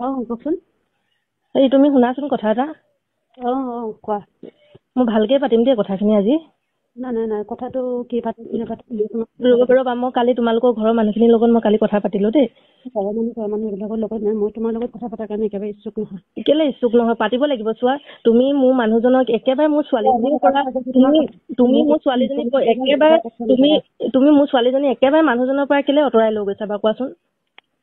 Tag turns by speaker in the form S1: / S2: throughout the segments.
S1: কওকচোন।
S2: এই তুমি শুনাচোন কথা এটা।
S1: কোৱা।
S2: মই ভালকে পাতিম দেই কথাখিনি আজি।
S1: নাই কথাটো কি পাতিম
S2: ৰ'বা, মই কালি তোমালোকৰ ঘৰৰ মানুহখিনিৰ লগত মই কালি কথা পাতিলো দেই।
S1: ঘৰৰ মানুহ এইবিলাকৰ লগত নাই, মই তোমাৰ লগত কথা পতাৰ কাৰণে একেবাৰে ইচ্ছুক নহয়।
S2: কেলে ইচ্ছুক নহয়, পাতিব লাগিব। চোৱা, তুমি মোৰ মানুহজনক একেবাৰে মোৰ ছোৱালীজনীৰ পৰা তুমি মোৰ ছোৱালীজনীক একেবাৰে তুমি মোৰ ছোৱালীজনী একেবাৰে মানুহজনৰ পৰা কেলে আঁতৰাই লৈ গৈছা বাৰু কোৱাচোন?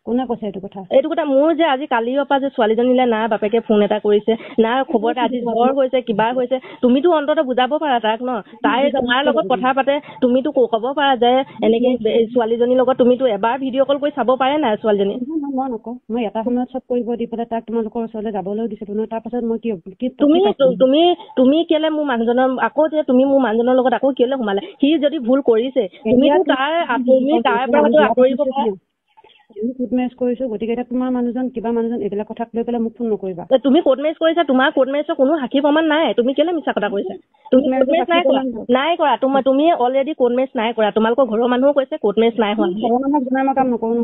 S1: কোনে কৈছে এইটো কথা?
S2: মোৰ যে আজি কালিৰ পৰা যে ছোৱালীজনীলে না বাপেকে ফোন এটা কৰিছে, না খবৰ এটা, আজি জ্বৰ হৈছে কিবা হৈছে, তুমিতো অন্ততঃ বুজাব পাৰা তাক ন। তাই তোমাৰ লগত কথা পাতে, তুমিতো ক'ব পাৰা যে এনেকে ছোৱালীজনীৰ লগত তুমিতো এবাৰ ভিডিঅ' কল কৰি চাব পাৰে নাই ছোৱালীজনী?
S1: মই নকওঁ, মই এটা সময়ত চব কৰিব দি পেলাই তাক তোমালোকৰ ওচৰলৈ যাবলৈও দিছিলো নহয়। তাৰ পাছত মই তুমি
S2: কেলে মোৰ মানুহজনৰ আকৌ যে তুমি মোৰ মানুহজনৰ লগত আকৌ কেলে সোমালে? সি যদি ভুল কৰিছে তুমিতো তুমি তাৰ পৰা আঁতৰিব পাৰা।
S1: কোৰ্ট মেৰেজ কৰিছো, গতিকে এতিয়া তোমাৰ মানুহজন এইবিলাক কথাক লৈ পেলাই মোক ফোন নকৰিবা।
S2: তুমি কোৰ্ট মেৰেজ কৰিছা, তোমাৰ কোৰ্ট মেৰেজৰ কোনো সাক্ষী প্ৰমাণ নাই। তুমি কেলে মিছা কথা কৈছা? তুমি কোৰ্ট মেৰেজ নাই কৰা। তুমি অলৰেডি কোৰ্ট মেৰেজ নাই কৰা। তোমালোকৰ ঘৰৰ মানুহো কৈছে কোৰ্ট মেৰেজ নাই হোৱা।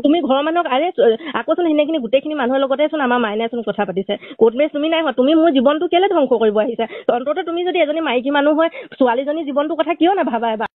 S2: তুমি ঘৰৰ মানুহক আকৌচোন সেইখিনি গোটেইখিনি মানুহৰ লগতেচোন আমাৰ মাইনাচোন কথা পাতিছে। কোৰ্ট মেৰেজ তুমি নাই হোৱা। তুমি মোৰ জীৱনটো কেলে ধ্বংস কৰিব আহিছা? অন্ততঃ তুমি যদি এজনী মাইকী মানুহ হয় ছোৱালীজনীৰ জীৱনটোৰ কথা কিয় নাভাবা এবাৰ?